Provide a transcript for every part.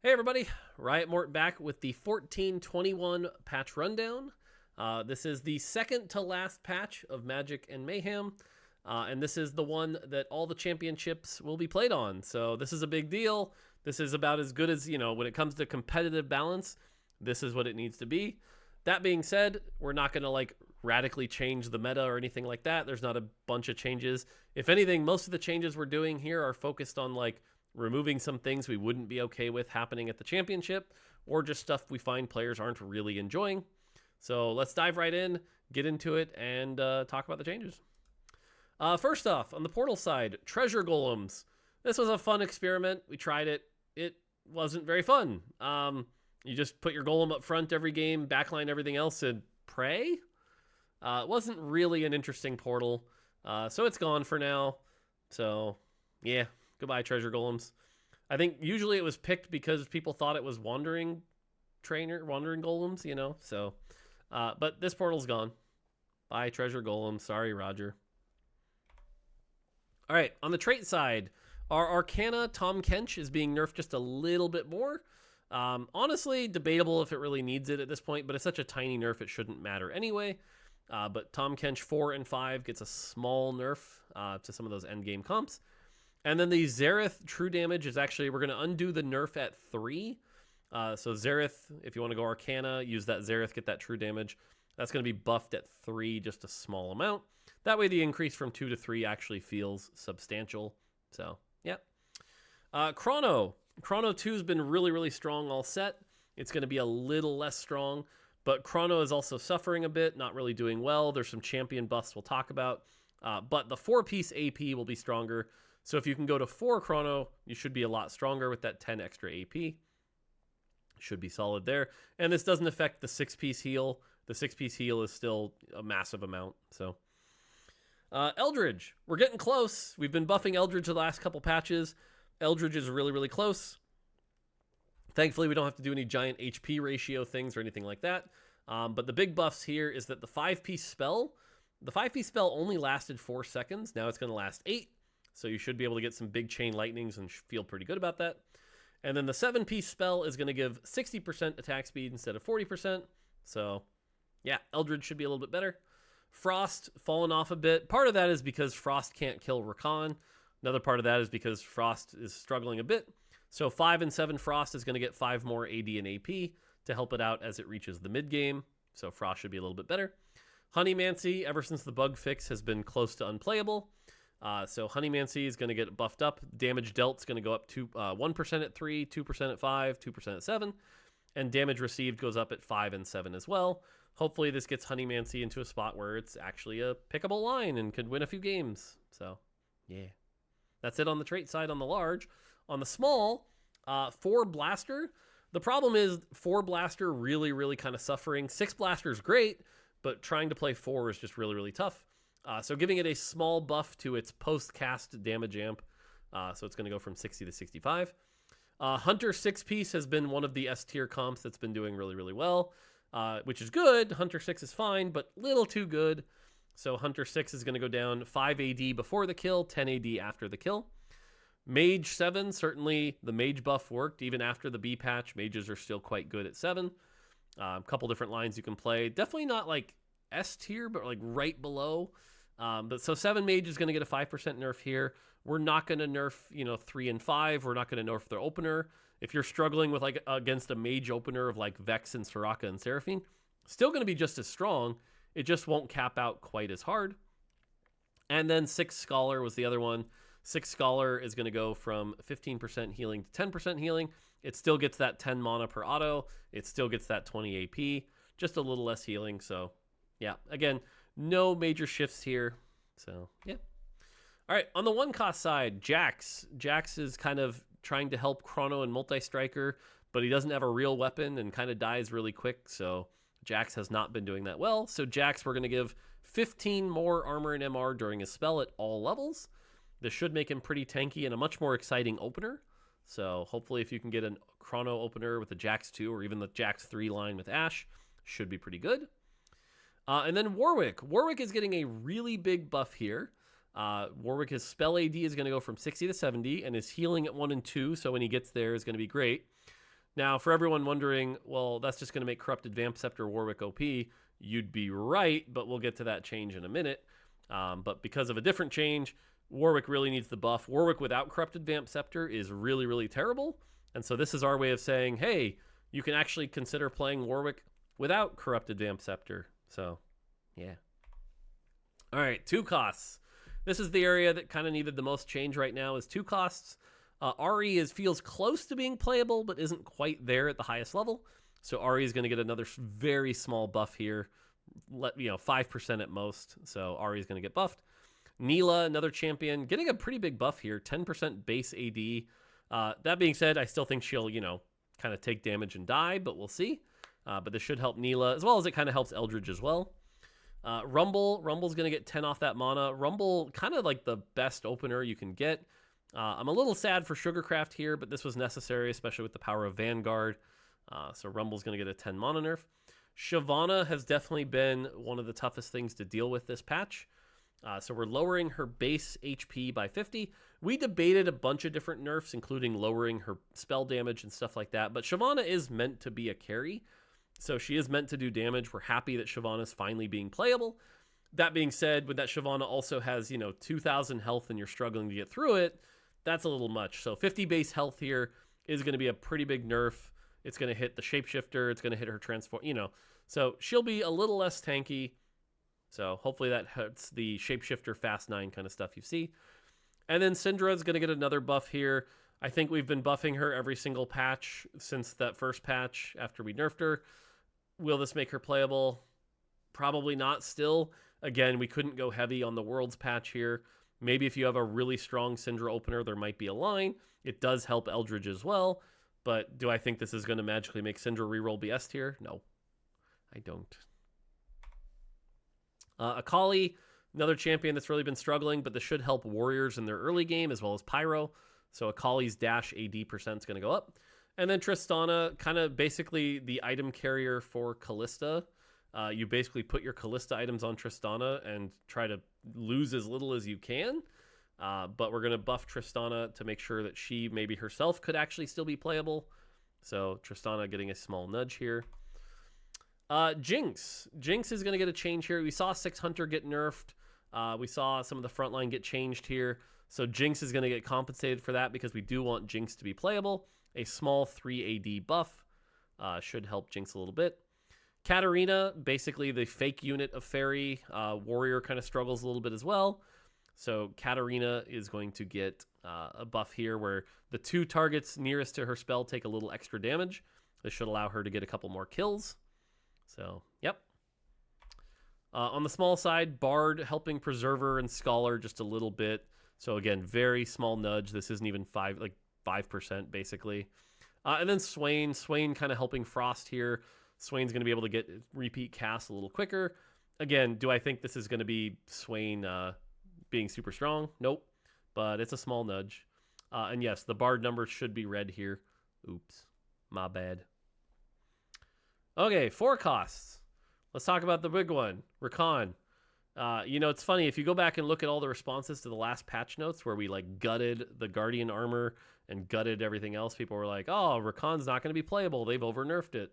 Hey everybody, Riot Mort back with the 14.21 patch rundown. This is the second to last patch of Magic and Mayhem, and this is the one that all the championships will be played on. So this is a big deal. This is about as good as, when it comes to competitive balance, this is what it needs to be. That being said, we're not going to radically change the meta or anything like that. There's not a bunch of changes. If anything, most of the changes we're doing here are focused on removing some things we wouldn't be okay with happening at the championship, or just stuff we find players aren't really enjoying. So let's dive right in, get into it, and talk about the changes. First off, on the portal side, treasure golems. This was a fun experiment. We tried it. It wasn't very fun. You just put your golem up front every game, backline everything else, and pray. It wasn't really an interesting portal, so it's gone for now. So, yeah. Goodbye, treasure golems. I think usually it was picked because people thought it was wandering golems, So, but this portal's gone. Bye, treasure golems. Sorry, Roger. All right, on the trait side, our Arcana Tom Kench is being nerfed just a little bit more. Honestly, debatable if it really needs it at this point, but it's such a tiny nerf it shouldn't matter anyway. But Tom Kench 4 and 5 gets a small nerf to some of those endgame comps. And then the Xerath true damage is actually, we're going to undo the nerf at 3. So Xerath, if you want to go Arcana, use that Xerath, get that true damage. That's going to be buffed at 3, just a small amount. That way the increase from 2 to 3 actually feels substantial. So, yeah. Chrono 2 has been really, really strong all set. It's going to be a little less strong, but Chrono is also suffering a bit, not really doing well. There's some champion buffs we'll talk about. But the 4-piece AP will be stronger. So if you can go to 4 Chrono, you should be a lot stronger with that 10 extra AP. Should be solid there. And this doesn't affect the 6-piece heal. The 6-piece heal is still a massive amount. So Eldridge, we're getting close. We've been buffing Eldridge the last couple patches. Eldridge is really, really close. Thankfully, we don't have to do any giant HP ratio things or anything like that. But the big buffs here is that the 5-piece spell, only lasted 4 seconds. Now it's going to last 8. So you should be able to get some big chain lightnings and feel pretty good about that. And then the 7-piece spell is going to give 60% attack speed instead of 40%. So, yeah, Eldridge should be a little bit better. Frost, fallen off a bit. Part of that is because Frost can't kill Rakan. Another part of that is because Frost is struggling a bit. So 5 and 7 Frost is going to get 5 more AD and AP to help it out as it reaches the mid-game. So Frost should be a little bit better. Honeymancy, ever since the bug fix, has been close to unplayable. So Honeymancy is going to get buffed up. Damage dealt is going to go up to 1% at 3, 2% at 5, 2% at 7. And damage received goes up at 5 and 7 as well. Hopefully this gets Honeymancy into a spot where it's actually a pickable line and could win a few games. So, yeah. That's it on the trait side on the large. On the small, 4 Blaster. The problem is 4 Blaster really, really kind of suffering. 6 Blaster is great, but trying to play 4 is just really, really tough. So giving it a small buff to its post-cast damage amp. So it's going to go from 60 to 65. Hunter 6-piece has been one of the S-tier comps that's been doing really, really well, which is good. Hunter 6 is fine, but little too good. So Hunter 6 is going to go down 5 AD before the kill, 10 AD after the kill. Mage 7, certainly the mage buff worked. Even after the B patch, mages are still quite good at 7. A couple different lines you can play. Definitely not S tier, but right below. But so 7 mage is going to get a 5% nerf here. We're not going to nerf, 3 and 5. We're not going to nerf their opener. If you're struggling with against a mage opener of Vex and Soraka and Seraphine, still going to be just as strong. It just won't cap out quite as hard. And then 6 Scholar was the other one. 6 Scholar is going to go from 15% healing to 10% healing. It still gets that 10 mana per auto. It still gets that 20 AP. Just a little less healing. So, yeah, again, no major shifts here. So, yeah. All right, on the 1-cost side, Jax. Jax is kind of trying to help Chrono and Multi-Striker, but he doesn't have a real weapon and kind of dies really quick. So Jax has not been doing that well. So Jax, we're going to give 15 more armor and MR during his spell at all levels. This should make him pretty tanky and a much more exciting opener. So hopefully if you can get a Chrono opener with the Jax 2 or even the Jax 3 line with Ashe, should be pretty good. And then Warwick. Warwick is getting a really big buff here. Warwick, his spell AD is going to go from 60 to 70, and his healing at 1 and 2, so when he gets there is going to be great. Now, for everyone wondering, well, that's just going to make Corrupted Vamp Scepter Warwick OP, you'd be right, but we'll get to that change in a minute. But because of a different change, Warwick really needs the buff. Warwick without Corrupted Vamp Scepter is really, really terrible. And so this is our way of saying, hey, you can actually consider playing Warwick without Corrupted Vamp Scepter. So, yeah. All right, 2 costs. This is the area that kind of needed the most change right now is 2 costs. Ari feels close to being playable, but isn't quite there at the highest level. So Ari is going to get another very small buff here, 5% at most. So Ari is going to get buffed. Neela, another champion, getting a pretty big buff here, 10% base AD. That being said, I still think she'll, kind of take damage and die, but we'll see. But this should help Neela, as well as it kind of helps Eldridge as well. Rumble's going to get 10 off that mana. Rumble, kind of like the best opener you can get. I'm a little sad for Sugarcraft here, but this was necessary, especially with the power of Vanguard. So Rumble's going to get a 10 mana nerf. Shyvana has definitely been one of the toughest things to deal with this patch. So we're lowering her base HP by 50. We debated a bunch of different nerfs, including lowering her spell damage and stuff like that. But Shyvana is meant to be a carry. So she is meant to do damage. We're happy that Shyvana is finally being playable. That being said, when that Shyvana also has, 2,000 health and you're struggling to get through it, that's a little much. So 50 base health here is going to be a pretty big nerf. It's going to hit the Shapeshifter. It's going to hit her transform, So she'll be a little less tanky. So hopefully that hurts the Shapeshifter Fast 9 kind of stuff you see. And then Syndra is going to get another buff here. I think we've been buffing her every single patch since that first patch after we nerfed her. Will this make her playable? Probably not still. Again, we couldn't go heavy on the Worlds patch here. Maybe if you have a really strong Syndra opener, there might be a line. It does help Eldridge as well. But do I think this is going to magically make Syndra reroll be S tier? No, I don't. Akali, another champion that's really been struggling, but this should help warriors in their early game as well as Pyro. So Akali's dash AD percent is going to go up. And then Tristana, kind of basically the item carrier for Callista. You basically put your Callista items on Tristana and try to lose as little as you can. But we're going to buff Tristana to make sure that she maybe herself could actually still be playable. So Tristana getting a small nudge here. Jinx. Jinx is going to get a change here. We saw 6 Hunter get nerfed. We saw some of the frontline get changed here. So Jinx is going to get compensated for that because we do want Jinx to be playable. A small 3 AD buff should help Jinx a little bit. Katarina, basically the fake unit of Fairy. Warrior kind of struggles a little bit as well. So Katarina is going to get a buff here where the 2 targets nearest to her spell take a little extra damage. This should allow her to get a couple more kills. So, yep. On the small side, Bard helping Preserver and Scholar just a little bit. So again, very small nudge. This isn't even 5% basically. And then Swain kind of helping Frost here. Swain's going to be able to get repeat casts a little quicker. Again, do I think this is going to be Swain being super strong? Nope. But it's a small nudge. And yes, the Bard numbers should be red here. Oops. My bad. Okay, 4 costs. Let's talk about the big one. Rakan. It's funny. If you go back and look at all the responses to the last patch notes where we gutted the Guardian armor and gutted everything else, people were like, oh, Rakan's not going to be playable. They've over-nerfed it.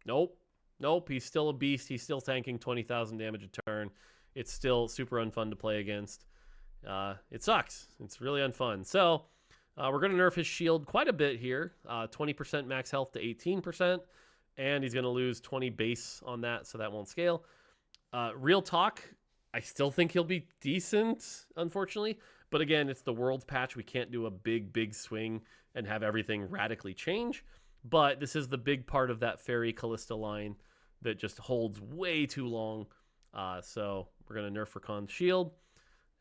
Nope. He's still a beast. He's still tanking 20,000 damage a turn. It's still super unfun to play against. It sucks. It's really unfun. So we're going to nerf his shield quite a bit here. 20% max health to 18%. And he's going to lose 20 base on that, so that won't scale. Real talk, I still think he'll be decent, unfortunately. But again, it's the Worlds patch. We can't do a big swing and have everything radically change. But this is the big part of that Fairy Callista line that just holds way too long. So we're going to nerf Rakan's shield.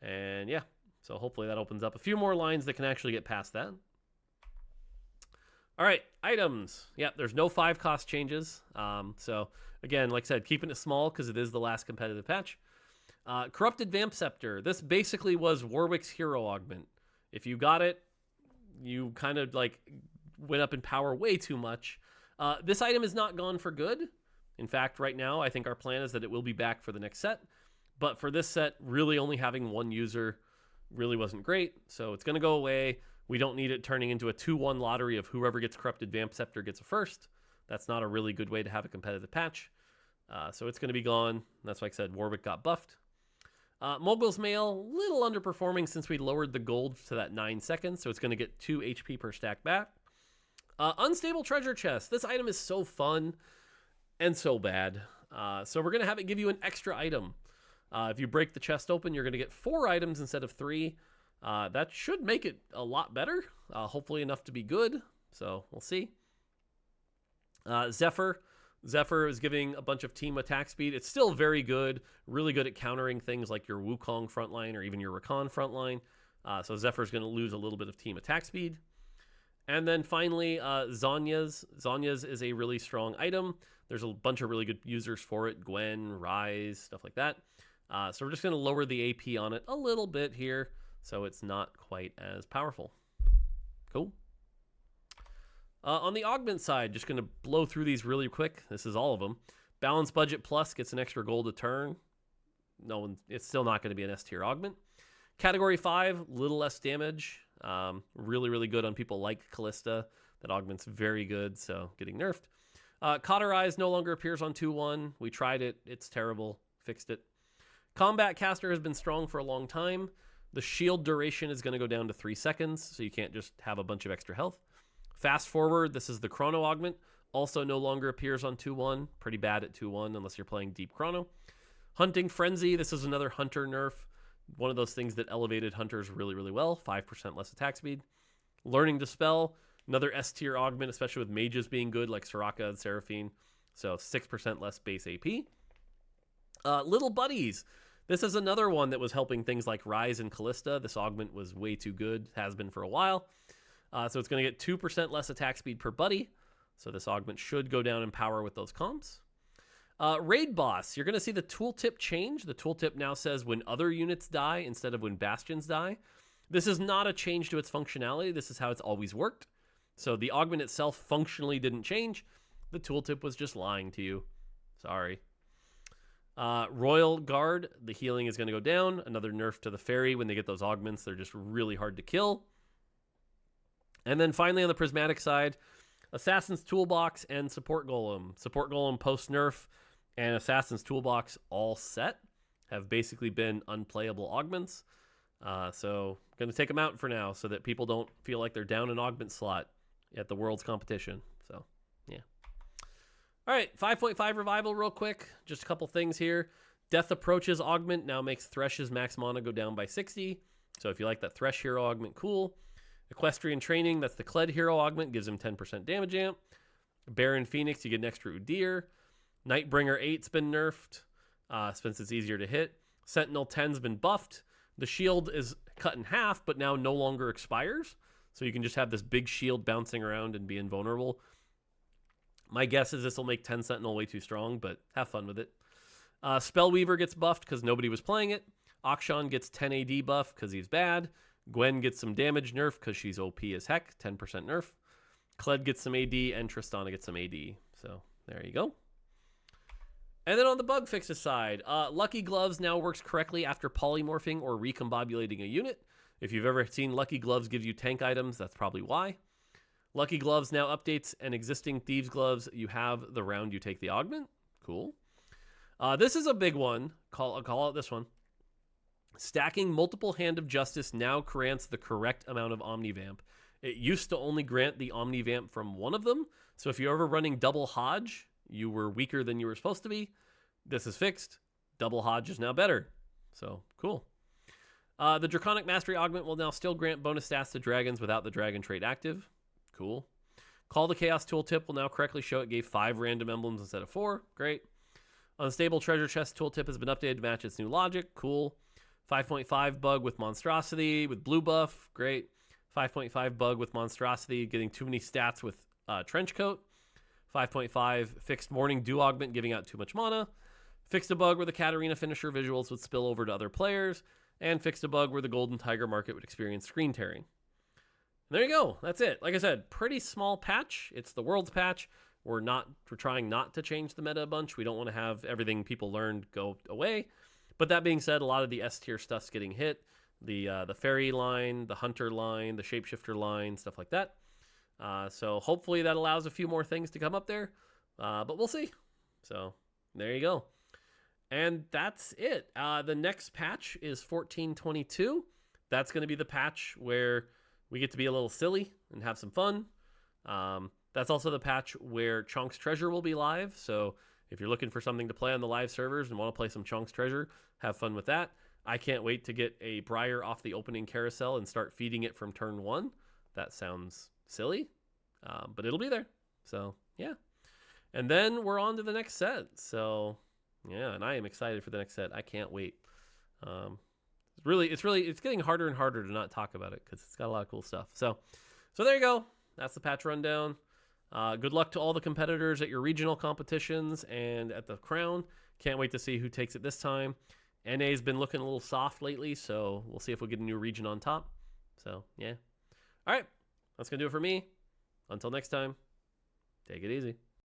And yeah, so hopefully that opens up a few more lines that can actually get past that. All right, items. Yep, there's no 5 cost changes. So again, like I said, keeping it small because it is the last competitive patch. Corrupted Vamp Scepter. This basically was Warwick's hero augment. If you got it, you kind of went up in power way too much. This item is not gone for good. In fact, right now, I think our plan is that it will be back for the next set. But for this set, really only having 1 user really wasn't great. So it's going to go away. We don't need it turning into a 2-1 lottery of whoever gets Corrupted Vamp Scepter gets a first. That's not a really good way to have a competitive patch. So it's going to be gone. That's why I said Warwick got buffed. Mogul's Mail, little underperforming since we lowered the gold to that 9 seconds, so it's going to get 2 HP per stack back. Unstable Treasure Chest. This item is so fun and so bad. So we're going to have it give you an extra item. If you break the chest open, you're going to get 4 items instead of 3. That should make it a lot better. Hopefully enough to be good. So we'll see. Zephyr. Zephyr is giving a bunch of team attack speed. It's still very good. Really good at countering things like your Wukong frontline or even your Rakan frontline. So Zephyr is going to lose a little bit of team attack speed. And then finally, Zhonya's. Zhonya's is a really strong item. There's a bunch of really good users for it. Gwen, Ryze, stuff like that. So we're just going to lower the AP on it a little bit here so it's not quite as powerful. Cool. On the Augment side, just going to blow through these really quick. This is all of them. Balance Budget Plus gets an extra gold a turn. It's still not going to be an S tier Augment. Category 5, little less damage. Really, really good on people like Callista. That Augment's very good, so getting nerfed. Cauterize no longer appears on 2-1. We tried it. It's terrible. Fixed it. Combat Caster has been strong for a long time. The shield duration is going to go down to 3 seconds, so you can't just have a bunch of extra health. Fast Forward, this is the Chrono Augment. Also no longer appears on 2-1. Pretty bad at 2-1 unless you're playing Deep Chrono. Hunting Frenzy, this is another Hunter nerf. One of those things that elevated Hunters really, really well. 5% less attack speed. Learning Dispel, another S tier Augment, especially with mages being good like Soraka and Seraphine. So 6% less base AP. Little Buddies. This is another one that was helping things like Ryze and Callista. This Augment was way too good. Has been for a while. So it's going to get 2% less attack speed per buddy. So this Augment should go down in power with those comps. Raid Boss, you're going to see the tooltip change. The tooltip now says when other units die instead of when bastions die. This is not a change to its functionality. This is how it's always worked. So the Augment itself functionally didn't change. The tooltip was just lying to you. Sorry. Royal Guard, the healing is going to go down. Another nerf to the Fairy. When they get those Augments, they're just really hard to kill. And then finally on the Prismatic side, Assassin's Toolbox and Support Golem. Support Golem post-nerf and Assassin's Toolbox all set have basically been unplayable Augments. So I'm going to take them out for now so that people don't feel like they're down an Augment slot at the World's competition. So, yeah. All right, 5.5 Revival real quick. Just a couple things here. Death Approaches Augment now makes Thresh's max mana go down by 60. So if you like that Thresh hero Augment, cool. Equestrian Training, that's the Kled hero Augment, gives him 10% damage amp. Baron Phoenix, you get an extra Udyr. Nightbringer 8's been nerfed, since it's easier to hit. Sentinel 10's been buffed. The shield is cut in half, but now no longer expires. So you can just have this big shield bouncing around and be invulnerable. My guess is this will make 10 Sentinel way too strong, but have fun with it. Spellweaver gets buffed because nobody was playing it. Akshan gets 10 AD buff because he's bad. Gwen gets some damage nerf because she's OP as heck, 10% nerf. Kled gets some AD, and Tristana gets some AD. So there you go. And then on the bug fixes side, Lucky Gloves now works correctly after polymorphing or recombobulating a unit. If you've ever seen Lucky Gloves give you tank items, that's probably why. Lucky Gloves now updates an existing Thieves Gloves you have the round you take the Augment. Cool. This is a big one. I'll call out this one. Stacking multiple Hand of Justice now grants the correct amount of Omnivamp. It used to only grant the Omnivamp from one of them. So if you're ever running double Hodge, you were weaker than you were supposed to be. This is fixed. Double Hodge is now better. So, cool. The Draconic Mastery Augment will now still grant bonus stats to dragons without the dragon trait active. Cool. Call the Chaos Tooltip will now correctly show it gave 5 random emblems instead of 4. Great. Unstable Treasure Chest Tooltip has been updated to match its new logic. Cool. 5.5 bug with Monstrosity with blue buff. Great. 5.5 bug with Monstrosity getting too many stats with Trenchcoat. 5.5 fixed Morning Dew Augment giving out too much mana. Fixed a bug where the Katarina finisher visuals would spill over to other players. And fixed a bug where the Golden Tiger market would experience screen tearing. And there you go. That's it. Like I said, pretty small patch. It's the World's patch. We're trying not to change the meta a bunch. We don't want to have everything people learned go away. But that being said, a lot of the S tier stuff's getting hit. the fairy line, the hunter line, the shapeshifter line, stuff like that. So hopefully that allows a few more things to come up there, but we'll see. So there you go. And that's it. The next patch is 14.22. That's going to be the patch where we get to be a little silly and have some fun. That's also the patch where Chonk's Treasure will be live. So if you're looking for something to play on the live servers and want to play some Chonk's Treasure, have fun with that. I can't wait to get a Briar off the opening carousel and start feeding it from turn 1. That sounds silly, but it'll be there. So, yeah. And then we're on to the next set. So, yeah, and I am excited for the next set. I can't wait. It's getting harder and harder to not talk about it because it's got a lot of cool stuff. So there you go. That's the patch rundown. Good luck to all the competitors at your regional competitions and at the Crown. Can't wait to see who takes it this time. NA's been looking a little soft lately, so we'll see if we get a new region on top. So, yeah. All right. That's going to do it for me. Until next time, take it easy.